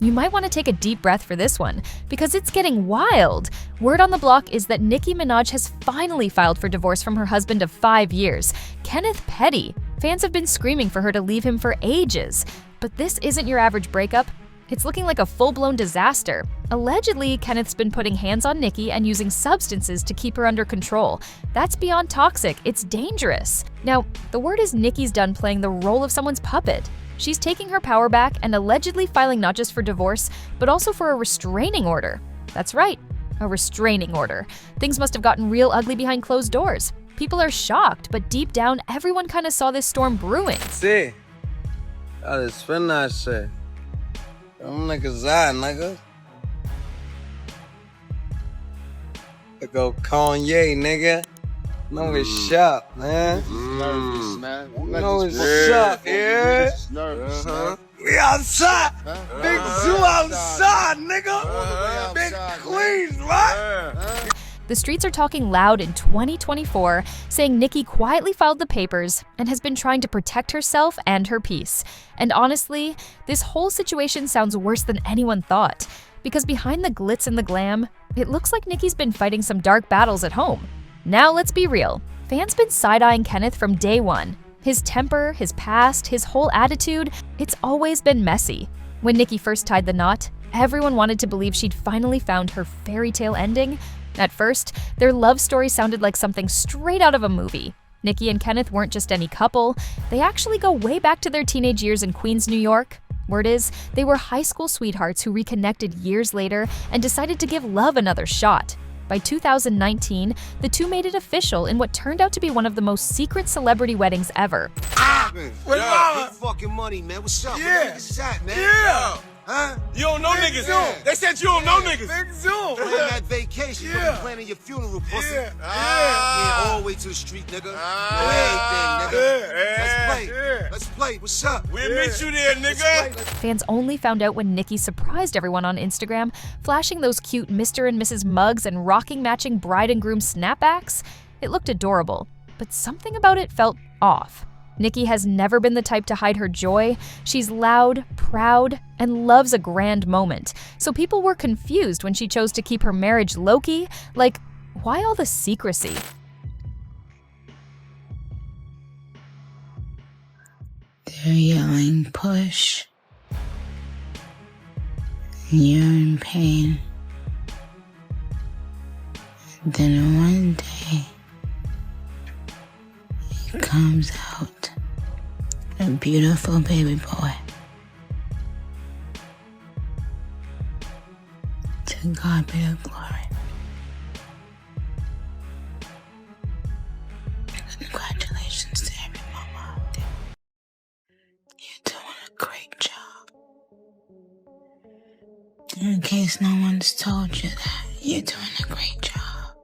You might want to take a deep breath for this one, because it's getting wild. Word on the block is that Nicki Minaj has finally filed for divorce from her husband of 5 years, Kenneth Petty. Fans have been screaming for her to leave him for ages. But this isn't your average breakup. It's looking like a full-blown disaster. Allegedly, Kenneth's been putting hands on Nicki and using substances to keep her under control. That's beyond toxic, it's dangerous. Now, the word is Nicki's done playing the role of someone's puppet. She's taking her power back and allegedly filing not just for divorce, but also for a restraining order. That's right, a restraining order. Things must have gotten real ugly behind closed doors. People are shocked, but deep down, everyone kind of saw this storm brewing. See, that is finna shit. Them niggas out, nigga. They go Kanye, nigga. No, it's shop, man. Nervous, man. No, it's shop, yeah. Nervous, man. We outside. Big Zoo outside, nigga. Big Queens, right? The streets are talking loud in 2024, saying Nicki quietly filed the papers and has been trying to protect herself and her peace. And honestly, this whole situation sounds worse than anyone thought. Because behind the glitz and the glam, it looks like Nicki's been fighting some dark battles at home. Now let's be real. Fans been side-eyeing Kenneth from day one. His temper, his past, his whole attitude, it's always been messy. When Nicki first tied the knot, everyone wanted to believe she'd finally found her fairy tale ending. At first, their love story sounded like something straight out of a movie. Nicki and Kenneth weren't just any couple, they actually go way back to their teenage years in Queens, New York. Word is, they were high school sweethearts who reconnected years later and decided to give love another shot. By 2019, the two made it official in what turned out to be one of the most secret celebrity weddings ever. What's wrong? Fucking money, man. What's up? Yeah. Where niggas at, man? Yeah. Huh? You don't know Big niggas. Zoom. They said you don't know niggas. Big Zoom. We're on that vacation. Yeah. We're planning your funeral, pussy. Yeah. Yeah, all the way to the street, nigga. Know everything, nigga. Let's play. Yeah. Let's play. What's up? We'll meet you there, Let's nigga. play. Fans only found out when Nicki surprised everyone on Instagram, flashing those cute Mr. and Mrs. mugs and rocking matching bride and groom snapbacks. It looked adorable, but something about it felt off. Nicki has never been the type to hide her joy. She's loud, proud, and loves a grand moment. So people were confused when she chose to keep her marriage low-key. Like, why all the secrecy? They're yelling, push. You're in pain. Then one day, it comes out. A beautiful baby boy. To God be the glory. Congratulations to every mama out there. You're doing a great job. In case no one's told you that, you're doing a great job.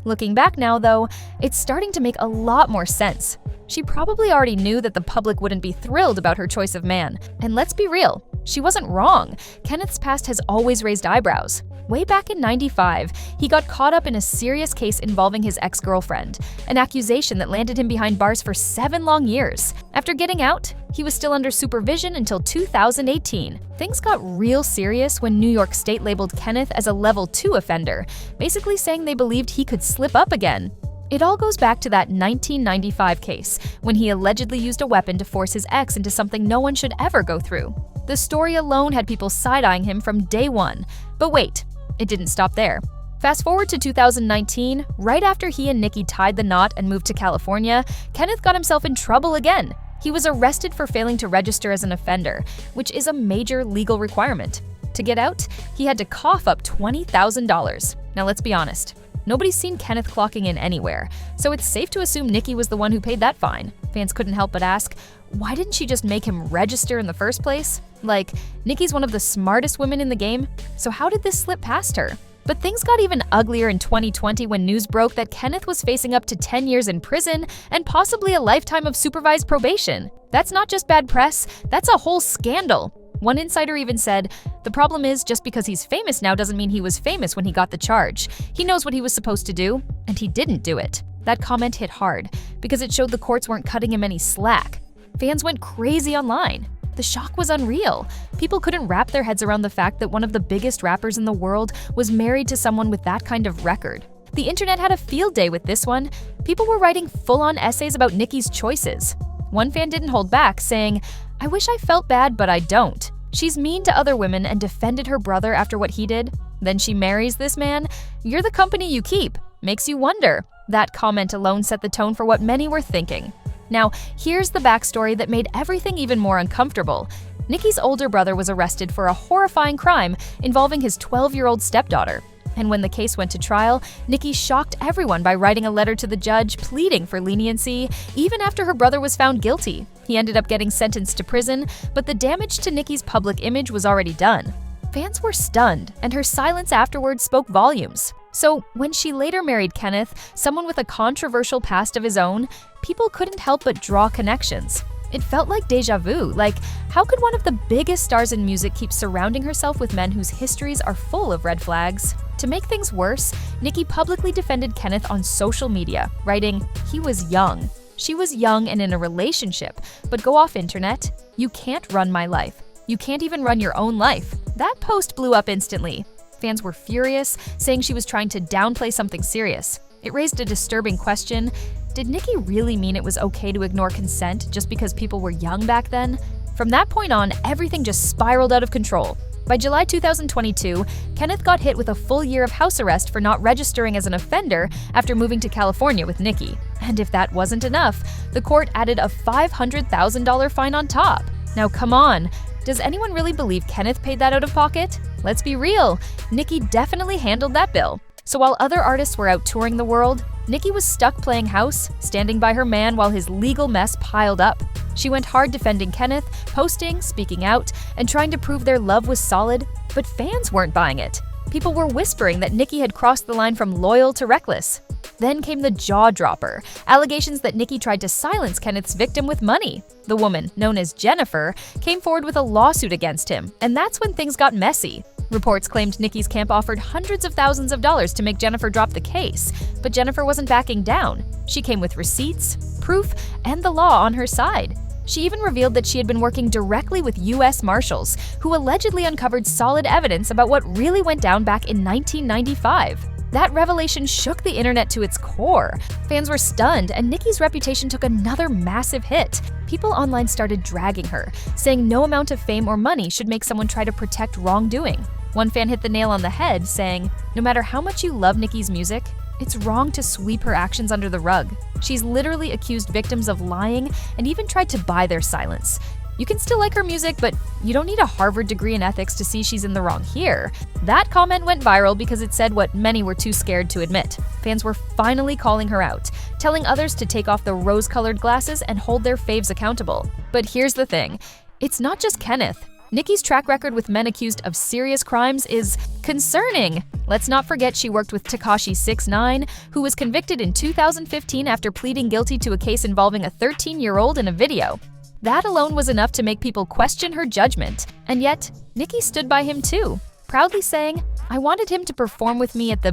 Looking back now, though, it's starting to make a lot more sense. She probably already knew that the public wouldn't be thrilled about her choice of man. And let's be real, she wasn't wrong. Kenneth's past has always raised eyebrows. Way back in '95, he got caught up in a serious case involving his ex-girlfriend, an accusation that landed him behind bars for 7 long years. After getting out, he was still under supervision until 2018. Things got real serious when New York State labeled Kenneth as a level 2 offender, basically saying they believed he could slip up again. It all goes back to that 1995 case, when he allegedly used a weapon to force his ex into something no one should ever go through. The story alone had people side-eyeing him from day one. But wait, it didn't stop there. Fast forward to 2019, right after he and Nicki tied the knot and moved to California, Kenneth got himself in trouble again. He was arrested for failing to register as an offender, which is a major legal requirement. To get out, he had to cough up $20,000. Now let's be honest. Nobody's seen Kenneth clocking in anywhere, so it's safe to assume Nicki was the one who paid that fine. Fans couldn't help but ask, why didn't she just make him register in the first place? Like, Nicki's one of the smartest women in the game, so how did this slip past her? But things got even uglier in 2020 when news broke that Kenneth was facing up to 10 years in prison and possibly a lifetime of supervised probation. That's not just bad press, that's a whole scandal. One insider even said, the problem is just because he's famous now doesn't mean he was famous when he got the charge. He knows what he was supposed to do, and he didn't do it. That comment hit hard, because it showed the courts weren't cutting him any slack. Fans went crazy online. The shock was unreal. People couldn't wrap their heads around the fact that one of the biggest rappers in the world was married to someone with that kind of record. The internet had a field day with this one. People were writing full-on essays about Nicki's choices. One fan didn't hold back, saying, "I wish I felt bad, but I don't. She's mean to other women and defended her brother after what he did. Then she marries this man? You're the company you keep. Makes you wonder." That comment alone set the tone for what many were thinking. Now, here's the backstory that made everything even more uncomfortable. Nicki's older brother was arrested for a horrifying crime involving his 12-year-old stepdaughter. And when the case went to trial, Nicki shocked everyone by writing a letter to the judge pleading for leniency, even after her brother was found guilty. He ended up getting sentenced to prison, but the damage to Nicki's public image was already done. Fans were stunned, and her silence afterwards spoke volumes. So, when she later married Kenneth, someone with a controversial past of his own, people couldn't help but draw connections. It felt like déjà vu, like, how could one of the biggest stars in music keep surrounding herself with men whose histories are full of red flags? To make things worse, Nicki publicly defended Kenneth on social media, writing, "He was young. She was young and in a relationship, but go off internet. You can't run my life. You can't even run your own life." That post blew up instantly. Fans were furious, saying she was trying to downplay something serious. It raised a disturbing question. Did Nicki really mean it was okay to ignore consent just because people were young back then? From that point on, everything just spiraled out of control. By July 2022, Kenneth got hit with a full year of house arrest for not registering as an offender after moving to California with Nicki. And if that wasn't enough, the court added a $500,000 fine on top. Now come on, does anyone really believe Kenneth paid that out of pocket? Let's be real, Nicki definitely handled that bill. So while other artists were out touring the world, Nicki was stuck playing house, standing by her man while his legal mess piled up. She went hard defending Kenneth, posting, speaking out, and trying to prove their love was solid, but fans weren't buying it. People were whispering that Nicki had crossed the line from loyal to reckless. Then came the jaw-dropper, allegations that Nicki tried to silence Kenneth's victim with money. The woman, known as Jennifer, came forward with a lawsuit against him, and that's when things got messy. Reports claimed Nicki's camp offered hundreds of thousands of dollars to make Jennifer drop the case, but Jennifer wasn't backing down. She came with receipts, proof, and the law on her side. She even revealed that she had been working directly with U.S. Marshals, who allegedly uncovered solid evidence about what really went down back in 1995. That revelation shook the internet to its core. Fans were stunned, and Nicki's reputation took another massive hit. People online started dragging her, saying no amount of fame or money should make someone try to protect wrongdoing. One fan hit the nail on the head, saying, "No matter how much you love Nicki's music, it's wrong to sweep her actions under the rug. She's literally accused victims of lying and even tried to buy their silence. You can still like her music, but you don't need a Harvard degree in ethics to see she's in the wrong here." That comment went viral because it said what many were too scared to admit. Fans were finally calling her out, telling others to take off the rose-colored glasses and hold their faves accountable. But here's the thing, it's not just Kenneth. Nicki's track record with men accused of serious crimes is concerning. Let's not forget she worked with Tekashi 6ix9ine, who was convicted in 2015 after pleading guilty to a case involving a 13-year-old in a video. That alone was enough to make people question her judgment. And yet, Nicki stood by him too, proudly saying, "I wanted him to perform with me at the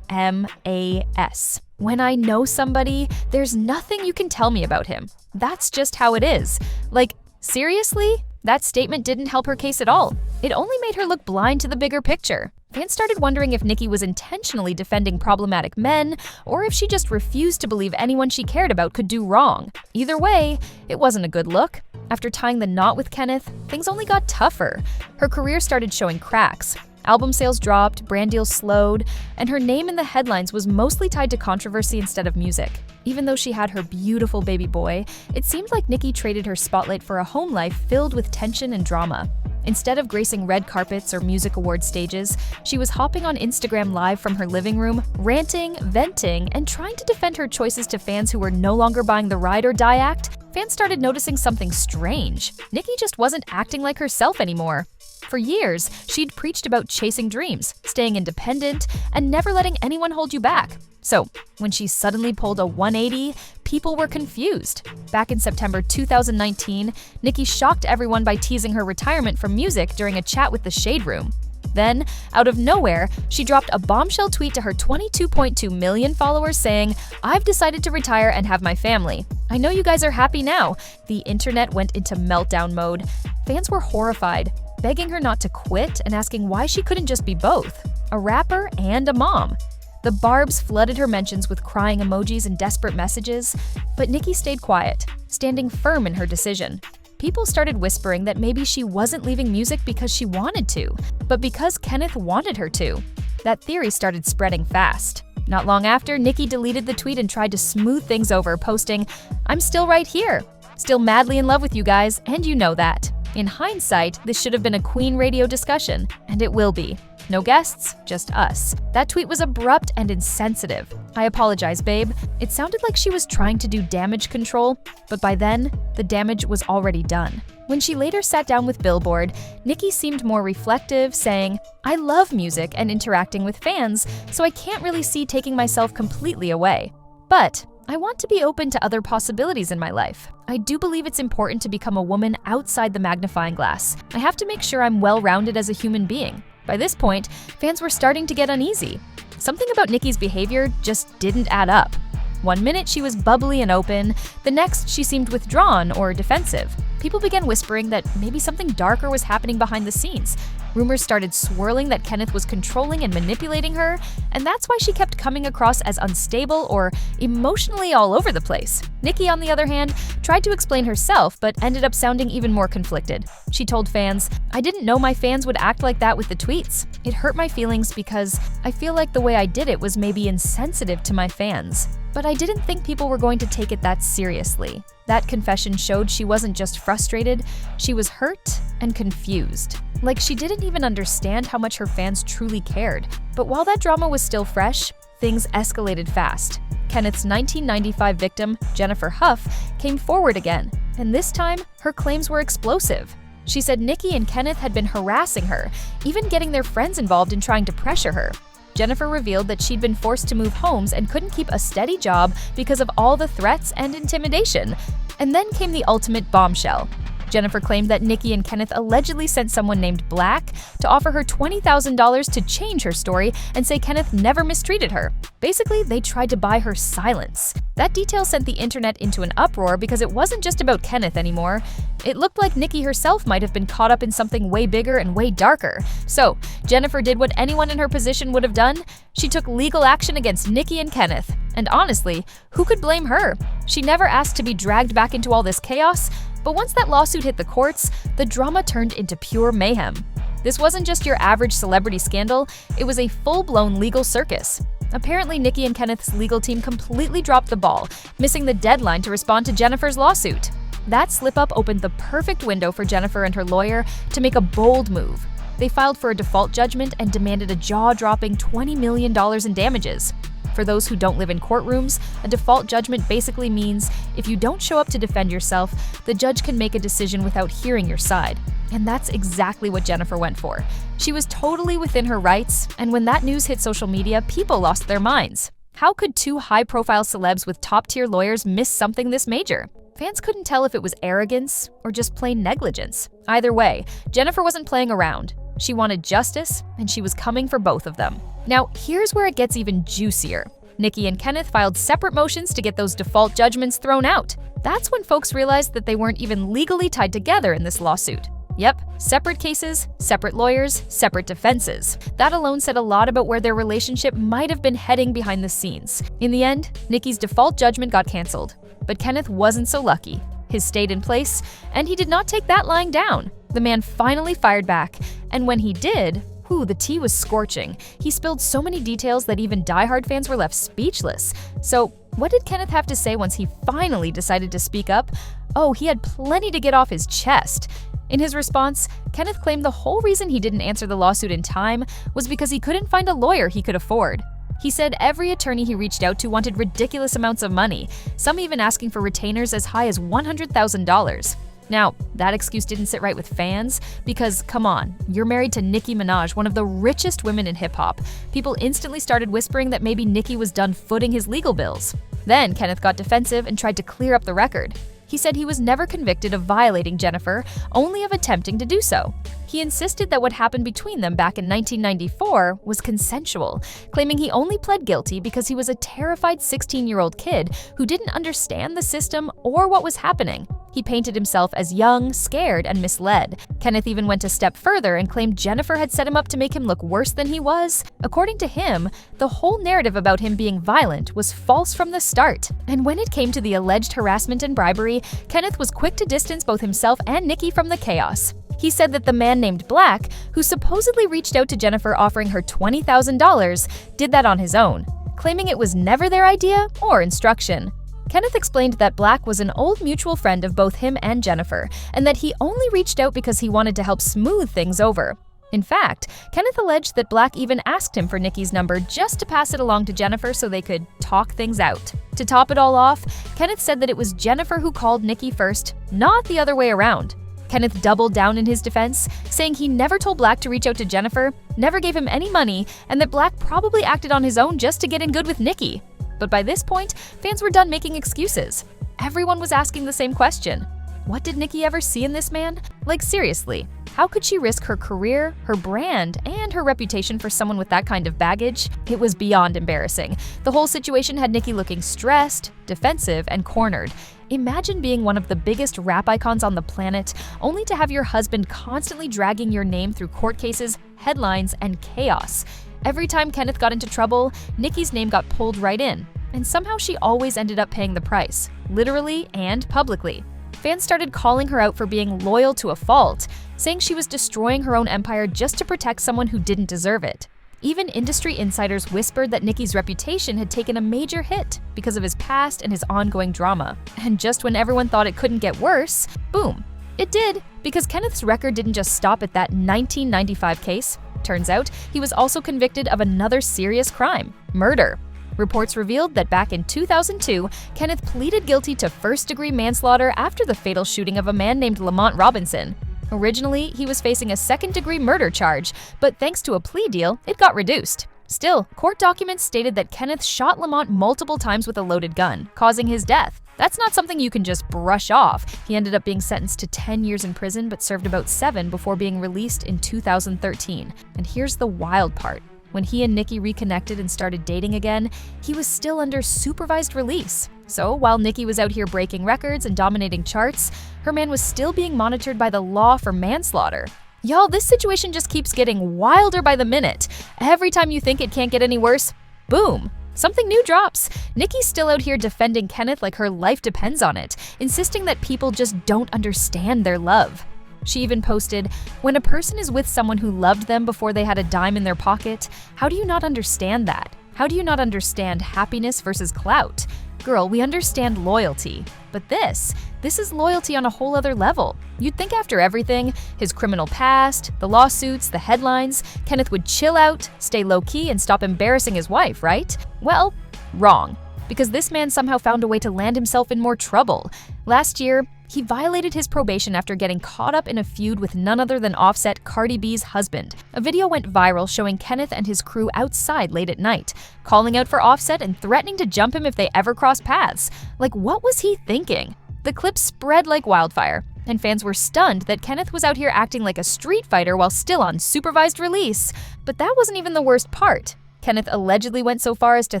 BMAS. When I know somebody, there's nothing you can tell me about him. That's just how it is." Like, seriously? That statement didn't help her case at all. It only made her look blind to the bigger picture. Fans started wondering if Nicki was intentionally defending problematic men, or if she just refused to believe anyone she cared about could do wrong. Either way, it wasn't a good look. After tying the knot with Kenneth, things only got tougher. Her career started showing cracks. Album sales dropped, brand deals slowed, and her name in the headlines was mostly tied to controversy instead of music. Even though she had her beautiful baby boy, it seemed like Nicki traded her spotlight for a home life filled with tension and drama. Instead of gracing red carpets or music award stages, she was hopping on Instagram Live from her living room, ranting, venting, and trying to defend her choices to fans who were no longer buying the ride or die act. Fans started noticing something strange. Nicki just wasn't acting like herself anymore. For years, she'd preached about chasing dreams, staying independent, and never letting anyone hold you back. So, when she suddenly pulled a 180, people were confused. Back in September 2019, Nicki shocked everyone by teasing her retirement from music during a chat with The Shade Room. Then, out of nowhere, she dropped a bombshell tweet to her 22.2 million followers saying, "I've decided to retire and have my family. I know you guys are happy now." The internet went into meltdown mode. Fans were horrified, begging her not to quit and asking why she couldn't just be both, a rapper and a mom. The barbs flooded her mentions with crying emojis and desperate messages, but Nicki stayed quiet, standing firm in her decision. People started whispering that maybe she wasn't leaving music because she wanted to, but because Kenneth wanted her to. That theory started spreading fast. Not long after, Nicki deleted the tweet and tried to smooth things over, posting, "I'm still right here. Still madly in love with you guys, and you know that." In hindsight, this should have been a Queen radio discussion, and it will be. No guests, just us. That tweet was abrupt and insensitive. "I apologize, babe." It sounded like she was trying to do damage control, but by then, the damage was already done. When she later sat down with Billboard, Nicki seemed more reflective, saying, "I love music and interacting with fans, so I can't really see taking myself completely away. But I want to be open to other possibilities in my life. I do believe it's important to become a woman outside the magnifying glass. I have to make sure I'm well-rounded as a human being." By this point, fans were starting to get uneasy. Something about Nicki's behavior just didn't add up. One minute she was bubbly and open, the next she seemed withdrawn or defensive. People began whispering that maybe something darker was happening behind the scenes. Rumors started swirling that Kenneth was controlling and manipulating her, and that's why she kept coming across as unstable or emotionally all over the place. Nicki, on the other hand, tried to explain herself but ended up sounding even more conflicted. She told fans, "I didn't know my fans would act like that with the tweets. It hurt my feelings because I feel like the way I did it was maybe insensitive to my fans. But I didn't think people were going to take it that seriously." That confession showed she wasn't just frustrated, she was hurt and confused. Like she didn't even understand how much her fans truly cared. But while that drama was still fresh, things escalated fast. Kenneth's 1995 victim, Jennifer Huff, came forward again, and this time, her claims were explosive. She said Nicki and Kenneth had been harassing her, even getting their friends involved in trying to pressure her. Jennifer revealed that she'd been forced to move homes and couldn't keep a steady job because of all the threats and intimidation. And then came the ultimate bombshell. Jennifer claimed that Nicki and Kenneth allegedly sent someone named Black to offer her $20,000 to change her story and say Kenneth never mistreated her. Basically, they tried to buy her silence. That detail sent the internet into an uproar because it wasn't just about Kenneth anymore. It looked like Nicki herself might have been caught up in something way bigger and way darker. So, Jennifer did what anyone in her position would have done. She took legal action against Nicki and Kenneth. And honestly, who could blame her? She never asked to be dragged back into all this chaos, but once that lawsuit hit the courts, the drama turned into pure mayhem. This wasn't just your average celebrity scandal, it was a full-blown legal circus. Apparently, Nicki and Kenneth's legal team completely dropped the ball, missing the deadline to respond to Jennifer's lawsuit. That slip-up opened the perfect window for Jennifer and her lawyer to make a bold move. They filed for a default judgment and demanded a jaw-dropping $20 million in damages. For those who don't live in courtrooms, a default judgment basically means if you don't show up to defend yourself, the judge can make a decision without hearing your side. And that's exactly what Jennifer went for. She was totally within her rights, and when that news hit social media, people lost their minds. How could two high-profile celebs with top-tier lawyers miss something this major? Fans couldn't tell if it was arrogance or just plain negligence. Either way, Jennifer wasn't playing around. She wanted justice, and she was coming for both of them. Now, here's where it gets even juicier. Nicki and Kenneth filed separate motions to get those default judgments thrown out. That's when folks realized that they weren't even legally tied together in this lawsuit. Yep, separate cases, separate lawyers, separate defenses. That alone said a lot about where their relationship might have been heading behind the scenes. In the end, Nicki's default judgment got canceled. But Kenneth wasn't so lucky. His stayed in place, and he did not take that lying down. The man finally fired back, and when he did, the tea was scorching. He spilled so many details that even diehard fans were left speechless. So, what did Kenneth have to say once he finally decided to speak up? Oh, he had plenty to get off his chest. In his response, Kenneth claimed the whole reason he didn't answer the lawsuit in time was because he couldn't find a lawyer he could afford. He said every attorney he reached out to wanted ridiculous amounts of money, some even asking for retainers as high as $100,000. Now, that excuse didn't sit right with fans because, come on, you're married to Nicki Minaj, one of the richest women in hip-hop. People instantly started whispering that maybe Nicki was done footing his legal bills. Then Kenneth got defensive and tried to clear up the record. He said he was never convicted of violating Jennifer, only of attempting to do so. He insisted that what happened between them back in 1994 was consensual, claiming he only pled guilty because he was a terrified 16-year-old kid who didn't understand the system or what was happening. He painted himself as young, scared, and misled. Kenneth even went a step further and claimed Jennifer had set him up to make him look worse than he was. According to him, the whole narrative about him being violent was false from the start. And when it came to the alleged harassment and bribery, Kenneth was quick to distance both himself and Nicki from the chaos. He said that the man named Black, who supposedly reached out to Jennifer offering her $20,000, did that on his own, claiming it was never their idea or instruction. Kenneth explained that Black was an old mutual friend of both him and Jennifer, and that he only reached out because he wanted to help smooth things over. In fact, Kenneth alleged that Black even asked him for Nicki's number just to pass it along to Jennifer so they could talk things out. To top it all off, Kenneth said that it was Jennifer who called Nicki first, not the other way around. Kenneth doubled down in his defense, saying he never told Black to reach out to Jennifer, never gave him any money, and that Black probably acted on his own just to get in good with Nicki. But by this point, fans were done making excuses. Everyone was asking the same question. What did Nicki ever see in this man? Like, seriously, how could she risk her career, her brand, and her reputation for someone with that kind of baggage? It was beyond embarrassing. The whole situation had Nicki looking stressed, defensive, and cornered. Imagine being one of the biggest rap icons on the planet, only to have your husband constantly dragging your name through court cases, headlines, and chaos. Every time Kenneth got into trouble, Nicki's name got pulled right in, and somehow she always ended up paying the price, literally and publicly. Fans started calling her out for being loyal to a fault, saying she was destroying her own empire just to protect someone who didn't deserve it. Even industry insiders whispered that Nicki's reputation had taken a major hit because of his past and his ongoing drama. And just when everyone thought it couldn't get worse, boom, it did, because Kenneth's record didn't just stop at that 1995 case. Turns out, he was also convicted of another serious crime, murder. Reports revealed that back in 2002, Kenneth pleaded guilty to first-degree manslaughter after the fatal shooting of a man named Lamont Robinson. Originally, he was facing a second-degree murder charge, but thanks to a plea deal, it got reduced. Still, court documents stated that Kenneth shot Lamont multiple times with a loaded gun, causing his death. That's not something you can just brush off. He ended up being sentenced to 10 years in prison but served about 7 before being released in 2013. And here's the wild part. When he and Nicki reconnected and started dating again, he was still under supervised release. So while Nicki was out here breaking records and dominating charts, her man was still being monitored by the law for manslaughter. Y'all, this situation just keeps getting wilder by the minute. Every time you think it can't get any worse, boom, something new drops. Nicki's still out here defending Kenneth like her life depends on it, insisting that people just don't understand their love. She even posted, "When a person is with someone who loved them before they had a dime in their pocket, how do you not understand that? How do you not understand happiness versus clout? Girl, we understand loyalty. But this is loyalty on a whole other level. You'd think after everything, his criminal past, the lawsuits, the headlines, Kenneth would chill out, stay low-key, and stop embarrassing his wife, right? Well, wrong. Because this man somehow found a way to land himself in more trouble. Last year, he violated his probation after getting caught up in a feud with none other than Offset, Cardi B's husband. A video went viral showing Kenneth and his crew outside late at night, calling out for Offset and threatening to jump him if they ever crossed paths. Like, what was he thinking? The clip spread like wildfire, and fans were stunned that Kenneth was out here acting like a street fighter while still on supervised release. But that wasn't even the worst part. Kenneth allegedly went so far as to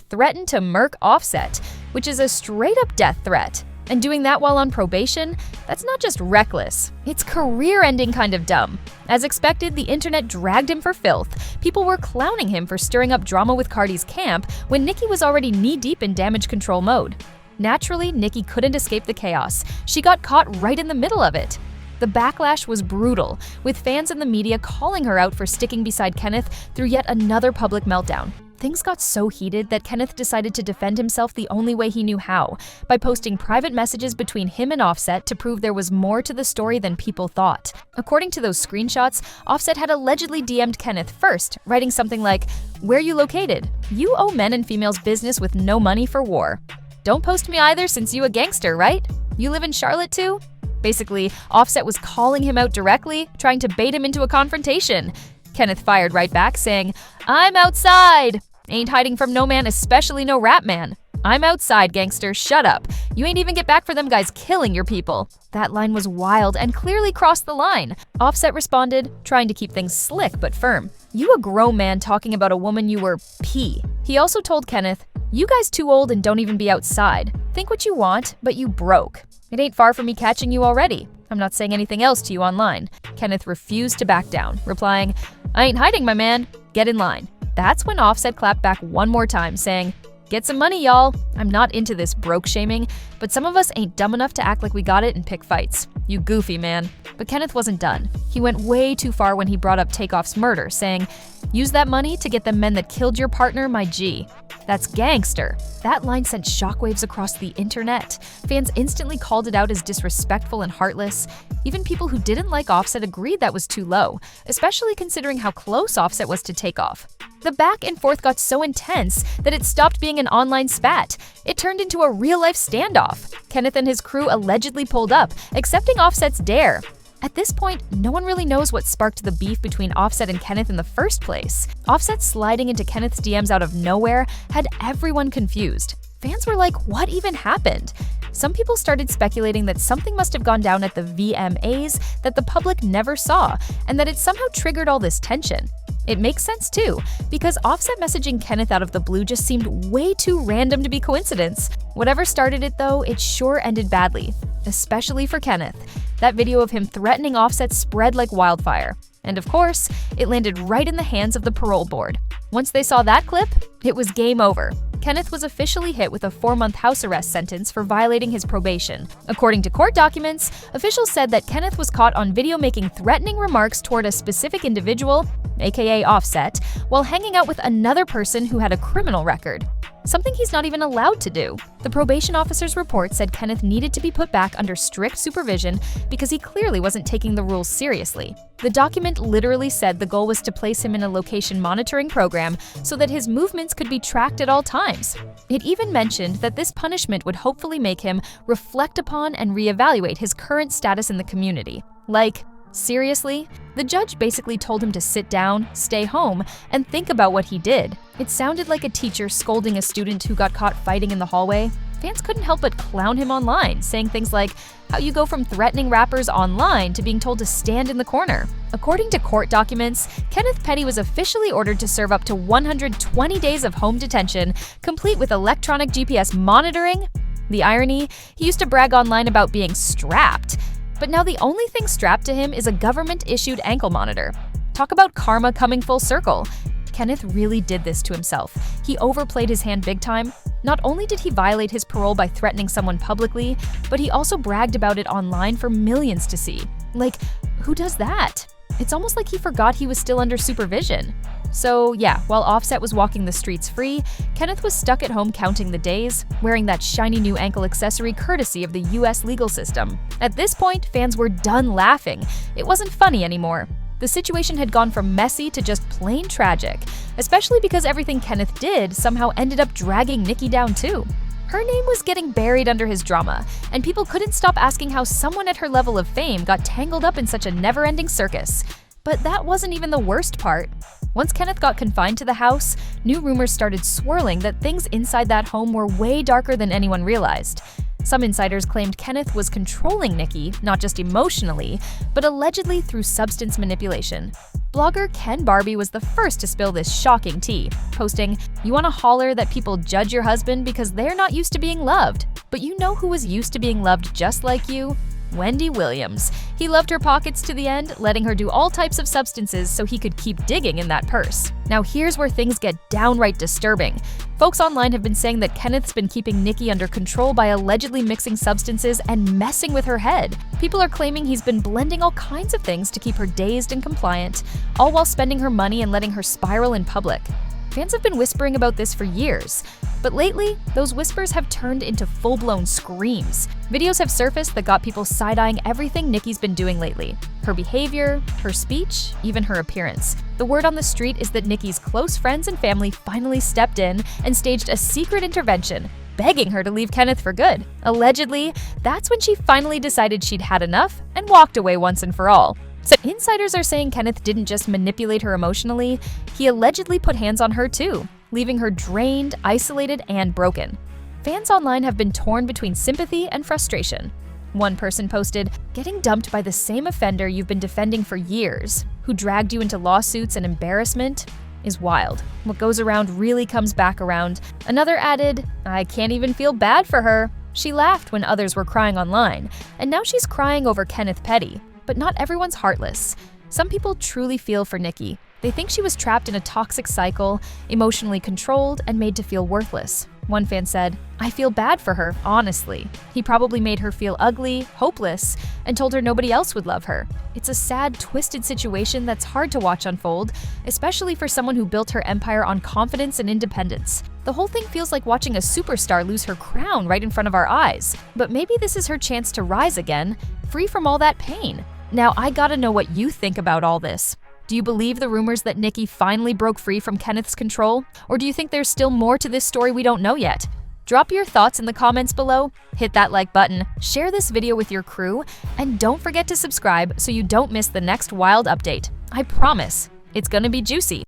threaten to murk Offset, which is a straight-up death threat. And doing that while on probation, that's not just reckless, it's career-ending kind of dumb. As expected, the internet dragged him for filth. People were clowning him for stirring up drama with Cardi's camp when Nicki was already knee-deep in damage control mode. Naturally, Nicki couldn't escape the chaos. She got caught right in the middle of it. The backlash was brutal, with fans and the media calling her out for sticking beside Kenneth through yet another public meltdown. Things got so heated that Kenneth decided to defend himself the only way he knew how, by posting private messages between him and Offset to prove there was more to the story than people thought. According to those screenshots, Offset had allegedly DM'd Kenneth first, writing something like, "Where you located? You owe men and females business with no money for war. Don't post me either since you a gangster, right? You live in Charlotte too?" Basically, Offset was calling him out directly, trying to bait him into a confrontation. Kenneth fired right back, saying, "I'm outside. Ain't hiding from no man, especially no rap man." "I'm outside, gangster, shut up. You ain't even get back for them guys killing your people." That line was wild and clearly crossed the line. Offset responded, trying to keep things slick but firm. "You a grown man talking about a woman you were P." He also told Kenneth, "You guys too old and don't even be outside. Think what you want, but you broke. It ain't far from me catching you already. I'm not saying anything else to you online." Kenneth refused to back down, replying, "I ain't hiding, my man. Get in line." That's when Offset clapped back one more time, saying, "Get some money, y'all. I'm not into this broke shaming, but some of us ain't dumb enough to act like we got it and pick fights. You goofy man." But Kenneth wasn't done. He went way too far when he brought up Takeoff's murder, saying, "Use that money to get the men that killed your partner, my G. That's gangster." That line sent shockwaves across the internet. Fans instantly called it out as disrespectful and heartless. Even people who didn't like Offset agreed that was too low, especially considering how close Offset was to Takeoff. The back and forth got so intense that it stopped being an online spat. It turned into a real-life standoff. Kenneth and his crew allegedly pulled up, accepting Offset's dare. At this point, no one really knows what sparked the beef between Offset and Kenneth in the first place. Offset sliding into Kenneth's DMs out of nowhere had everyone confused. Fans were like, what even happened? Some people started speculating that something must have gone down at the VMAs that the public never saw, and that it somehow triggered all this tension. It makes sense too, because Offset messaging Kenneth out of the blue just seemed way too random to be coincidence. Whatever started it though, it sure ended badly, especially for Kenneth. That video of him threatening Offset spread like wildfire. And of course, it landed right in the hands of the parole board. Once they saw that clip, it was game over. Kenneth was officially hit with a 4-month house arrest sentence for violating his probation. According to court documents, officials said that Kenneth was caught on video making threatening remarks toward a specific individual, aka Offset, while hanging out with another person who had a criminal record. Something he's not even allowed to do. The probation officer's report said Kenneth needed to be put back under strict supervision because he clearly wasn't taking the rules seriously. The document literally said the goal was to place him in a location monitoring program so that his movements could be tracked at all times. It even mentioned that this punishment would hopefully make him reflect upon and reevaluate his current status in the community. Like, seriously? The judge basically told him to sit down, stay home, and think about what he did. It sounded like a teacher scolding a student who got caught fighting in the hallway. Fans couldn't help but clown him online, saying things like how you go from threatening rappers online to being told to stand in the corner. According to court documents, Kenneth Petty was officially ordered to serve up to 120 days of home detention, complete with electronic GPS monitoring. The irony? He used to brag online about being strapped. But now the only thing strapped to him is a government-issued ankle monitor. Talk about karma coming full circle. Kenneth really did this to himself. He overplayed his hand big time. Not only did he violate his parole by threatening someone publicly, but he also bragged about it online for millions to see. Like, who does that? It's almost like he forgot he was still under supervision. So yeah, while Offset was walking the streets free, Kenneth was stuck at home counting the days, wearing that shiny new ankle accessory courtesy of the US legal system. At this point, fans were done laughing. It wasn't funny anymore. The situation had gone from messy to just plain tragic, especially because everything Kenneth did somehow ended up dragging Nicki down too. Her name was getting buried under his drama, and people couldn't stop asking how someone at her level of fame got tangled up in such a never-ending circus. But that wasn't even the worst part. Once Kenneth got confined to the house, new rumors started swirling that things inside that home were way darker than anyone realized. Some insiders claimed Kenneth was controlling Nicki, not just emotionally, but allegedly through substance manipulation. Blogger Ken Barbie was the first to spill this shocking tea, posting, "You wanna holler that people judge your husband because they're not used to being loved. But you know who was used to being loved just like you? Wendy Williams. He loved her pockets to the end, letting her do all types of substances so he could keep digging in that purse." Now here's where things get downright disturbing. Folks online have been saying that Kenneth's been keeping Nicki under control by allegedly mixing substances and messing with her head. People are claiming he's been blending all kinds of things to keep her dazed and compliant, all while spending her money and letting her spiral in public. Fans have been whispering about this for years, but lately, those whispers have turned into full-blown screams. Videos have surfaced that got people side-eyeing everything Nicki's been doing lately. Her behavior, her speech, even her appearance. The word on the street is that Nicki's close friends and family finally stepped in and staged a secret intervention, begging her to leave Kenneth for good. Allegedly, that's when she finally decided she'd had enough and walked away once and for all. So insiders are saying Kenneth didn't just manipulate her emotionally, he allegedly put hands on her too, leaving her drained, isolated, and broken. Fans online have been torn between sympathy and frustration. One person posted, "Getting dumped by the same offender you've been defending for years, who dragged you into lawsuits and embarrassment, is wild. What goes around really comes back around." Another added, "I can't even feel bad for her. She laughed when others were crying online, and now she's crying over Kenneth Petty." But not everyone's heartless. Some people truly feel for Nicki. They think she was trapped in a toxic cycle, emotionally controlled, and made to feel worthless. One fan said, "I feel bad for her, honestly. He probably made her feel ugly, hopeless, and told her nobody else would love her. It's a sad, twisted situation that's hard to watch unfold, especially for someone who built her empire on confidence and independence. The whole thing feels like watching a superstar lose her crown right in front of our eyes. But maybe this is her chance to rise again, free from all that pain." Now, I gotta know what you think about all this. Do you believe the rumors that Nicki finally broke free from Kenneth's control? Or do you think there's still more to this story we don't know yet? Drop your thoughts in the comments below, hit that like button, share this video with your crew, and don't forget to subscribe so you don't miss the next wild update. I promise, it's gonna be juicy.